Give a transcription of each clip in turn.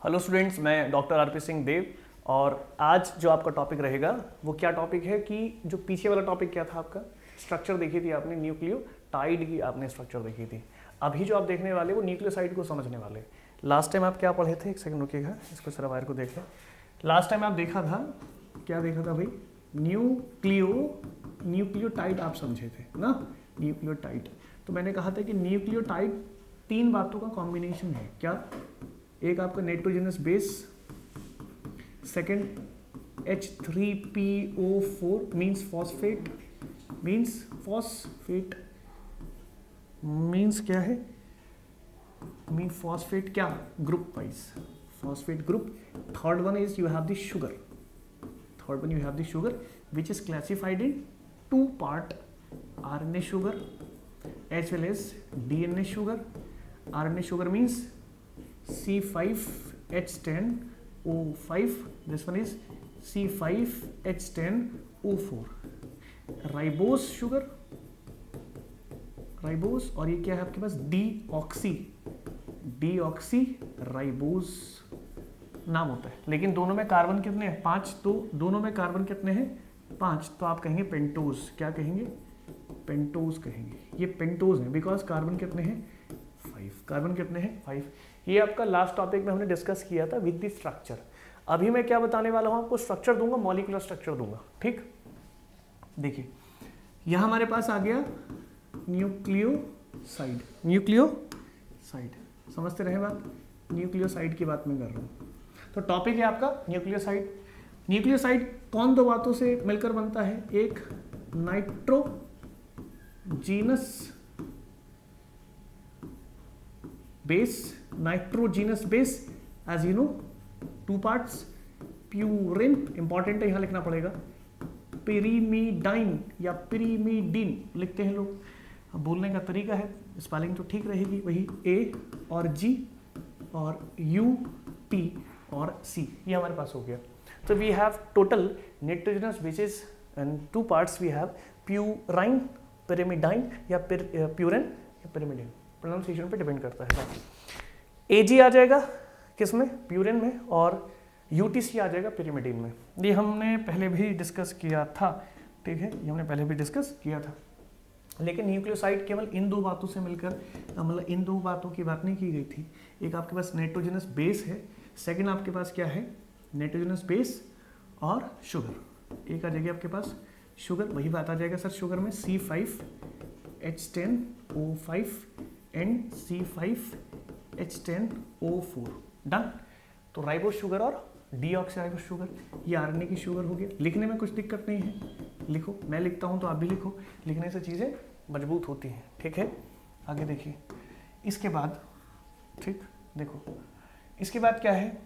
Hello students, मैं doctor RP Singh देव और आज जो आपका टॉपिक रहेगा वो क्या टॉपिक है कि जो पीछे वाला टॉपिक क्या था आपका स्ट्रक्चर देखी थी आपने, न्यूक्लियोटाइड की आपने स्ट्रक्चर देखी थी। अभी जो आप देखने वाले वो न्यूक्लियोसाइड को समझने वाले। लास्ट टाइम आप क्या पढ़े थे, एक सेकंड रुकिएगा, इसको जरा वायर को देख लें। लास्ट टाइम आप देखा था, क्या देखा था भाई, न्यूक्लियोटाइड आप समझे थे ना, न्यूक्लियोटाइड। तो मैंने कहा था कि न्यूक्लियोटाइड तीन बातों का कॉम्बिनेशन है। क्या? एक आपका nitrogenous base, second H3PO4 means phosphate, means क्या है, मीन फॉस्फेट क्या, group wise phosphate group. Third one is you have the sugar, which is classified in two part, RNA sugar as well as DNA sugar. RNA sugar means C5H10O5, this one is C5H10O4. Ribose sugar, ribose, और ये क्या है आपके पास, deoxy ribose नाम होता है। लेकिन दोनों में कार्बन कितने हैं, 5। तो दोनों में कार्बन कितने हैं, 5। तो आप कहेंगे पेंटोज। क्या कहेंगे, पेंटोज कहेंगे। ये पेंटोज है बिकॉज कार्बन कितने हैं, 5। कार्बन कितने हैं, 5। ये आपका लास्ट टॉपिक में हमने डिस्कस किया था विद द स्ट्रक्चर। अभी मैं क्या बताने वाला हूँ आपको, स्ट्रक्चर दूंगा, मॉलिक्यूलर स्ट्रक्चर दूंगा। ठीक, देखिए यहाँ हमारे पास आ गया न्यूक्लियोसाइड। समझते रहे बात, न्यूक्लियोसाइड की बात मैं कर रहा हूँ। तो टॉपिक है आपका न्यूक्लियोसाइड। न्यूक्लियोसाइड कौन दो बातों से मिलकर बनता है, एक nitrogenous base, as you know, 2 parts, purine, important है, यहां लिखना पड़ेगा, पिरीमिडाइन या पिरीमिडीन लिखते हैं लोग, बोलने का तरीका है, स्पेलिंग तो ठीक रहेगी, वही A और G और U T और C, ये हमारे पास हो गया। तो we have total nitrogenous bases and 2 parts, we have purine, pyrimidine या प्यूरिन या पिरिमिडिन, प्रोनाउंसिएशन पे डिपेंड करता है। AG आ जाएगा किसमें, प्यूरिन में, और UTC आ जाएगा पिरिमिडिन में। ये हमने पहले भी डिस्कस किया था, ठीक है, ये हमने पहले भी डिस्कस किया था। लेकिन न्यूक्लियोसाइड केवल इन 2 बातों से मिलकर, मतलब इन 2 बातों की बात नहीं की गई थी। एक आपके पास नाइट्रोजनस बेस है, सेकंड आपके पास क्या है, नाइट्रोजनस बेस और शुगर। एक आ जाएगी आपके पास शुगर, वही बात आ जाएगा सर शुगर में, C5H10O5 एंड C5H10O4, डन। तो राइबोस शुगर और डीऑक्सीराइबोस शुगर, ये आरएनए की शुगर हो गया। लिखने में कुछ दिक्कत नहीं है, लिखो, मैं लिखता हूँ तो आप भी लिखो, लिखने से चीज़ें मजबूत होती हैं। ठीक है, आगे देखिए, इसके बाद, ठीक, देखो इसके बाद क्या है,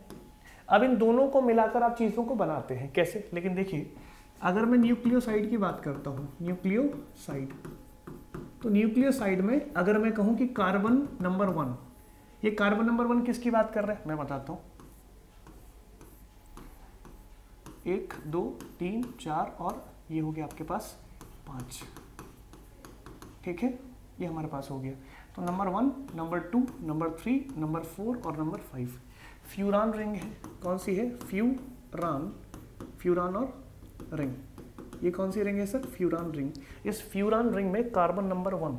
अब इन दोनों को मिलाकर आप चीज़ों को बनाते हैं कैसे। लेकिन देखिए, अगर मैं न्यूक्लियोसाइड की बात करता हूँ, न्यूक्लियोसाइड, तो न्यूक्लियोसाइड में अगर मैं कहूँ कि कार्बन नंबर 1, ये कार्बन नंबर 1 किसकी बात कर रहा है, मैं बताता हूँ, 1 2 3 4 और ये हो गया आपके पास 5, ठीक है, ये हमारे पास हो गया। तो नंबर 1, नंबर 2, नंबर 3, नंबर 4 और नंबर 5 फ्यूरान रिंग है। कौन सी है, फ्यूरान और रिंग, ये कौन सी रिंग है सर, फ्यूरान रिंग। इस फ्यूरान रिंग में कार्बन नंबर 1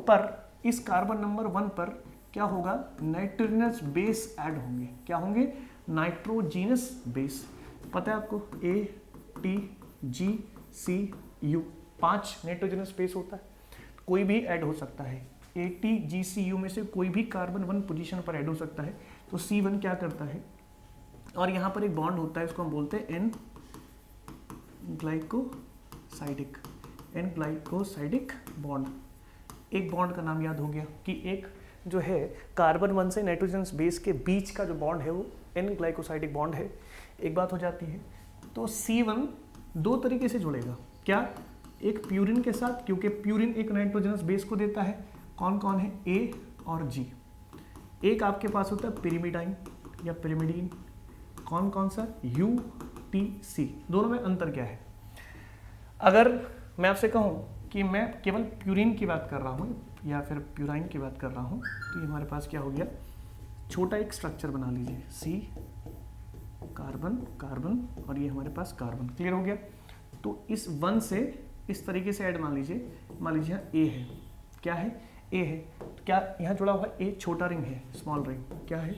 पर, इस कार्बन नंबर 1 पर क्या होगा, नाइट्रोजनस बेस ऐड होंगे। क्या होंगे, नाइट्रोजीनस बेस। पता है आपको, ATGCU 5 नाइट्रोजनस बेस होता है, कोई भी ऐड हो सकता है। ATGCU में से कोई भी कार्बन 1 पोजीशन पर ऐड हो सकता है। तो C1 क्या करता है, और यहाँ पर एक बॉन्ड होता है, इसको हम बोलते हैं N ग्लाइकोसाइडिक बॉन्ड। एक बॉन्ड का नाम याद हो गया कि एक जो है कार्बन 1 से नाइट्रोजनस बेस के बीच का जो बॉन्ड है वो N ग्लाइकोसाइडिक बॉन्ड है। एक बात हो जाती है। तो C1 2 तरीके से जुड़ेगा, क्या, एक प्यूरिन के साथ, क्योंकि प्यूरिन एक नाइट्रोजनस बेस को देता है। कौन कौन है, A और G। एक आपके पास होता है पिरिमिडाइन या पिरिमिडीन, कौन कौन सा, UTC। दोनों में अंतर क्या है, अगर मैं आपसे कहूँ कि मैं केवल प्यूरिन की बात कर रहा हूँ, या फिर प्यूराइन की बात कर रहा हूँ, तो ये हमारे पास क्या हो गया, छोटा एक स्ट्रक्चर बना लीजिए, C कार्बन कार्बन और ये हमारे पास कार्बन। क्लियर हो गया। तो इस 1 से इस तरीके से ऐड मान लीजिए यहाँ A है, क्या है, A है, तो क्या यहाँ जुड़ा हुआ A छोटा रिंग है, स्मॉल रिंग, क्या है,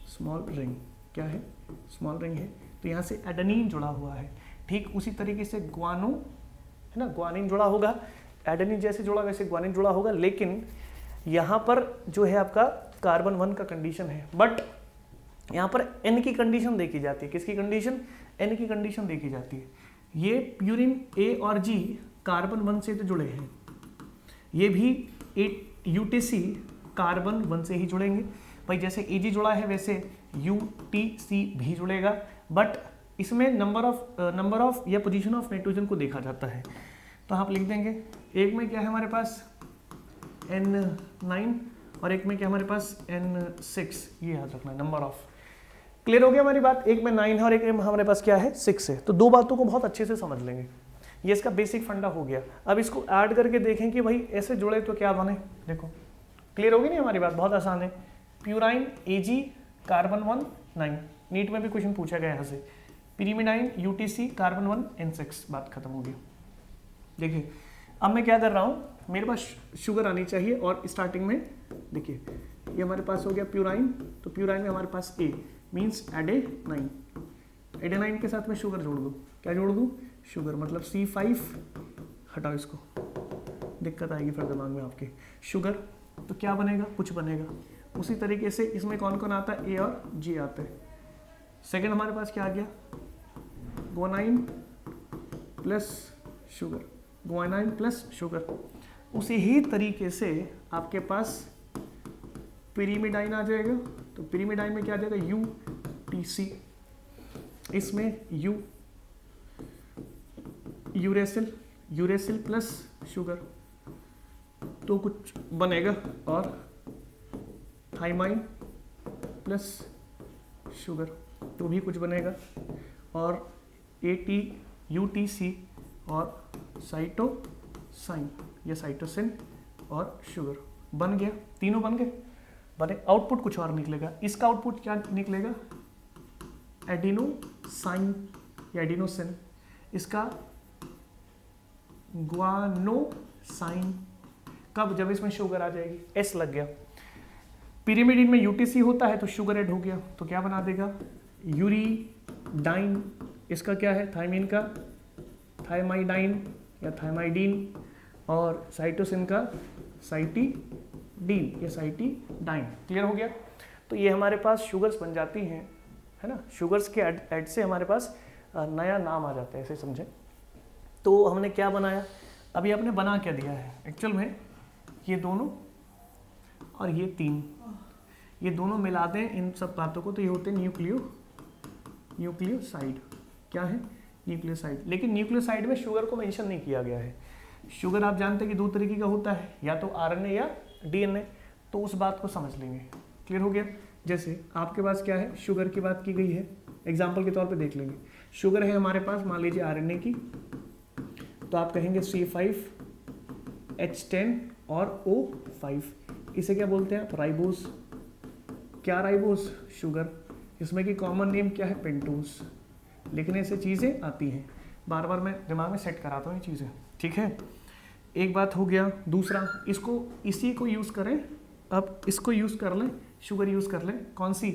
स्मॉल रिंग, क्या है, स्मॉल रिंग है, तो यहाँ से एडेनिन जुड़ा हुआ है। ठीक उसी तरीके से ग्वानो है ना, ग्वानिन जुड़ा होगा, एडेनिन जैसे जुड़ा वैसे ग्वानिन जुड़ा होगा, लेकिन यहाँ पर जो है आपका कार्बन 1 का कंडीशन है, बट यहाँ पर N की कंडीशन देखी जाती है। किसकी कंडीशन, N की कंडीशन देखी जाती है। ये प्यूरिन A और G कार्बन 1 से तो जुड़े हैं, ये भी UTC कार्बन 1 से ही जुड़ेंगे भाई, जैसे Ag जुड़ा है वैसे UTC भी जुड़ेगा, बट इसमें नंबर ऑफ या पोजीशन ऑफ नाइट्रोजन को देखा जाता है। तो आप लिख देंगे, एक में क्या है हमारे पास N9 और एक में क्या हमारे पास N6, ये याद रखना, नंबर ऑफ। क्लियर हो गया हमारी बात, एक में 9 है और एक में हमारे पास क्या है 6 है। तो दो बातों को बहुत अच्छे से समझ लेंगे, ये इसका बेसिक फंडा हो गया। अब इसको ऐड करके देखें कि भाई ऐसे जुड़े तो क्या बने, देखो क्लियर होगी नहीं हमारी बात, बहुत आसान है। प्यूराइन Ag कार्बन 1 9, नीट में भी क्वेश्चन पूछा गया यहाँ से, पिरीमिडाइन UTC कार्बन 1 N6, बात खत्म हो गई। देखिए अब मैं क्या कर रहा हूँ, मेरे पास शुगर आनी चाहिए और स्टार्टिंग में देखिए ये हमारे पास हो गया प्यूराइन, तो प्यूराइन में हमारे पास A मीन्स एडेनाइन, एडेनाइन के साथ में शुगर जोड़ दूँ, क्या जोड़ दूँ, शुगर, मतलब C5, हटाओ इसको, दिक्कत आएगी फिर दिमाग में आपके, शुगर, तो क्या बनेगा, कुछ बनेगा। उसी तरीके से इसमें कौन कौन आता है, A और G आते हैं। सेकंड हमारे पास क्या आ गया, guanine plus sugar, guanine plus sugar. उसी ही तरीके से आपके पास पिरीमिडाइन आ जाएगा, तो पिरीमिडाइन में क्या आ जाएगा, UTC, इसमें यूरेसिल प्लस शुगर, तो कुछ बनेगा, और थाइमाइन प्लस शुगर, तो भी कुछ बनेगा, और UTC और साइटोसाइन या साइटोसिन और शुगर, बन गया, तीनों बन गए। बने आउटपुट कुछ और निकलेगा, इसका आउटपुट क्या निकलेगा, एडिनोसाइन या एडिनोसिन, इसका ग्वानोसाइन, कब, जब इसमें शुगर आ जाएगी, S लग गया। पिरीमिडीन में UTC होता है तो शुगर ऐड हो गया, तो क्या बना देगा, यूरिडाइन, इसका क्या है, थाइमिन का थाइमाइडाइन या थाइमाइडीन, और साइटोसिन का साइटीडीन या साइटीडाइन। क्लियर हो गया। तो ये हमारे पास शुगर्स बन जाती हैं, है ना, शुगर्स के ऐड से हमारे पास नया नाम आ जाता है, ऐसे समझे। तो हमने क्या बनाया, अभी आपने बना क्या दिया है, एक्चुअल में ये दोनों और ये तीन, ये दोनों मिला दें इन सब बातों को तो ये होते हैं न्यूक्लियोसाइड। क्या है, न्यूक्लियोसाइड। लेकिन न्यूक्लियोसाइड में शुगर को मेंशन नहीं किया गया है। शुगर आप जानते हैं कि दो तरीके का होता है, या तो RNA या DNA, तो उस बात को समझ लेंगे। क्लियर हो गया। जैसे आपके पास क्या है, शुगर की बात की गई है, एग्जाम्पल के तौर पे देख लेंगे। शुगर है हमारे पास, मान लीजिए RNA की, तो आप कहेंगे C5H10 और O5, इसे क्या बोलते हैं, राइबोस। क्या राइबोस, शुगर। इसमें की कॉमन नेम क्या है, पेंटोस। लिखने से चीज़ें आती हैं, बार बार मैं दिमाग में सेट कराता हूँ ये चीज़ें, ठीक है। एक बात हो गया। दूसरा, इसको इसी को यूज़ करें, अब इसको यूज़ कर लें, शुगर यूज़ कर लें, कौन सी,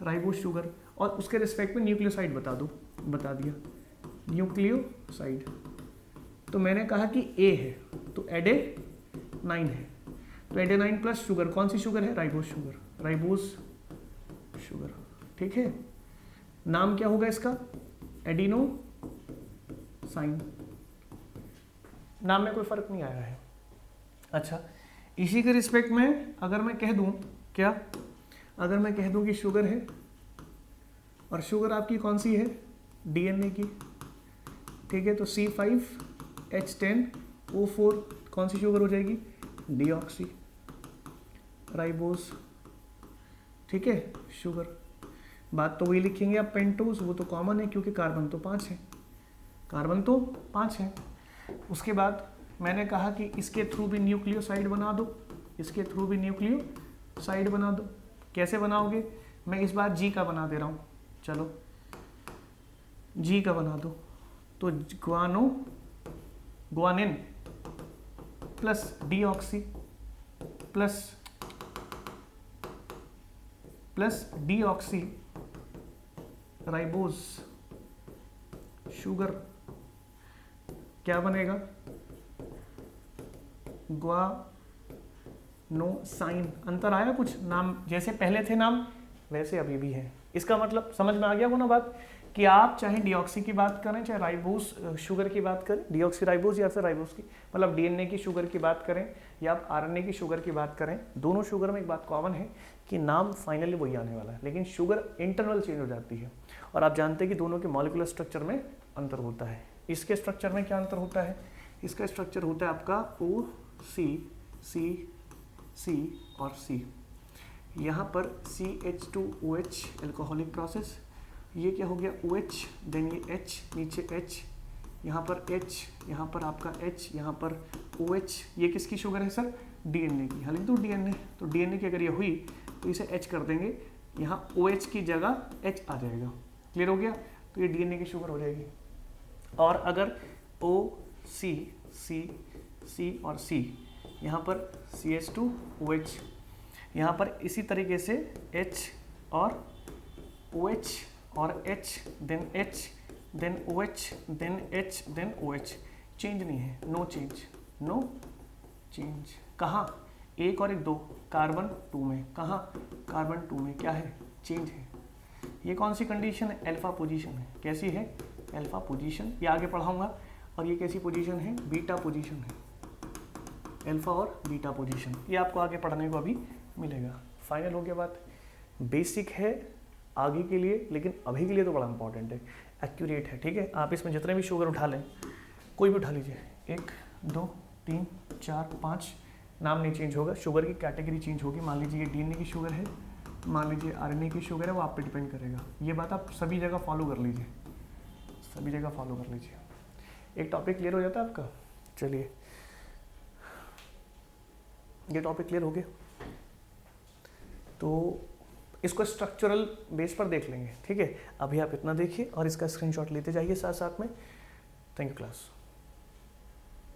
राइबोस शुगर, और उसके रिस्पेक्ट में न्यूक्लियोसाइड बता दिया, न्यूक्लियोसाइड। तो मैंने कहा कि A है तो एडेनाइन है, तो एडेनाइन प्लस शुगर, कौन सी शुगर है, राइबोस शुगर, राइबोस शुगर, ठीक है। नाम क्या होगा इसका, एडिनोसाइन। नाम में कोई फर्क नहीं आया है। अच्छा, इसी के रिस्पेक्ट में अगर मैं कह दूं, क्या, अगर मैं कह दूं कि शुगर है, और शुगर आपकी कौन सी है, DNA की, ठीक है। तो C5H10O4 कौन सी शुगर हो जाएगी, डीऑक्सी राइबोस, ठीक है, शुगर। बात तो वही लिखेंगे आप, पेंटोस, वो तो कॉमन है क्योंकि कार्बन तो 5 है, कार्बन तो 5 है। उसके बाद मैंने कहा कि इसके थ्रू भी न्यूक्लियोसाइड बना दो, इसके थ्रू भी न्यूक्लियोसाइड बना दो। कैसे बनाओगे, मैं इस बार जी का बना दे रहा हूँ, चलो जी का बना दो। तो guanine plus deoxy plus deoxy ribose sugar क्या बनेगा, ग्वानोसाइन। अंतर आया कुछ, नाम जैसे पहले थे नाम वैसे अभी भी है। इसका मतलब समझ में आ गया वो ना बात, कि आप चाहे डीऑक्सी की बात करें चाहे राइबोस शुगर की बात करें, डीऑक्सी राइबोस या फिर राइबोस की, मतलब डीएनए की शुगर की बात करें या आप आरएनए की शुगर की बात करें, दोनों शुगर में एक बात कॉमन है कि नाम फाइनली वही आने वाला है, लेकिन शुगर इंटरनल चेंज हो जाती है। और आप जानते हैं कि दोनों के मॉलिक्यूलर स्ट्रक्चर में अंतर होता है। इसके स्ट्रक्चर में क्या अंतर होता है, इसका स्ट्रक्चर होता है आपका ओ सी और सी। यहाँ पर CH2OH एल्कोहलिक प्रोसेस, ये क्या हो गया OH, देन ये H, नीचे H, यहाँ पर H, यहाँ पर आपका H, यहाँ पर OH। ये किसकी शुगर है सर, डीएनए की। हाँ लिख दो डीएनए, तो डीएनए की अगर ये हुई तो इसे H कर देंगे, यहाँ OH की जगह H आ जाएगा। क्लियर हो गया, तो ये डीएनए की शुगर हो जाएगी। और अगर O C और C, यहाँ पर CH2OH, यहाँ पर इसी तरीके से H और OH और H, then H, then OH, then H, then OH। Change नहीं है, नो चेंज। कहाँ, एक और एक दो, कार्बन 2 में। कहाँ, कार्बन 2 में क्या है, चेंज है। ये कौन सी कंडीशन है, अल्फा पोजीशन है। कैसी है, अल्फा पोजीशन, ये आगे पढ़ाऊंगा। और ये कैसी पोजीशन है, बीटा पोजीशन है। अल्फा और बीटा पोजीशन, ये आपको आगे पढ़ने को अभी मिलेगा। फाइनल हो गया बात, बेसिक है आगे के लिए, लेकिन अभी के लिए तो बड़ा इंपॉर्टेंट है, एक्यूरेट है। ठीक है, आप इसमें जितने भी शुगर उठा लें, कोई भी उठा लीजिए, 1 2 3 4 5, नाम नहीं चेंज होगा, शुगर की कैटेगरी चेंज होगी। मान लीजिए ये डीएनए की शुगर है, मान लीजिए आरएनए की शुगर है, वो आप पे डिपेंड करेगा। ये बात आप सभी जगह फॉलो कर लीजिए, सभी जगह फॉलो कर लीजिए। एक टॉपिक क्लियर हो जाता है आपका। चलिए, ये टॉपिक क्लियर हो गया, तो इसको स्ट्रक्चरल बेस पर देख लेंगे। ठीक है, अभी आप इतना देखिए और इसका स्क्रीनशॉट लेते जाइए साथ साथ में। Thank you class.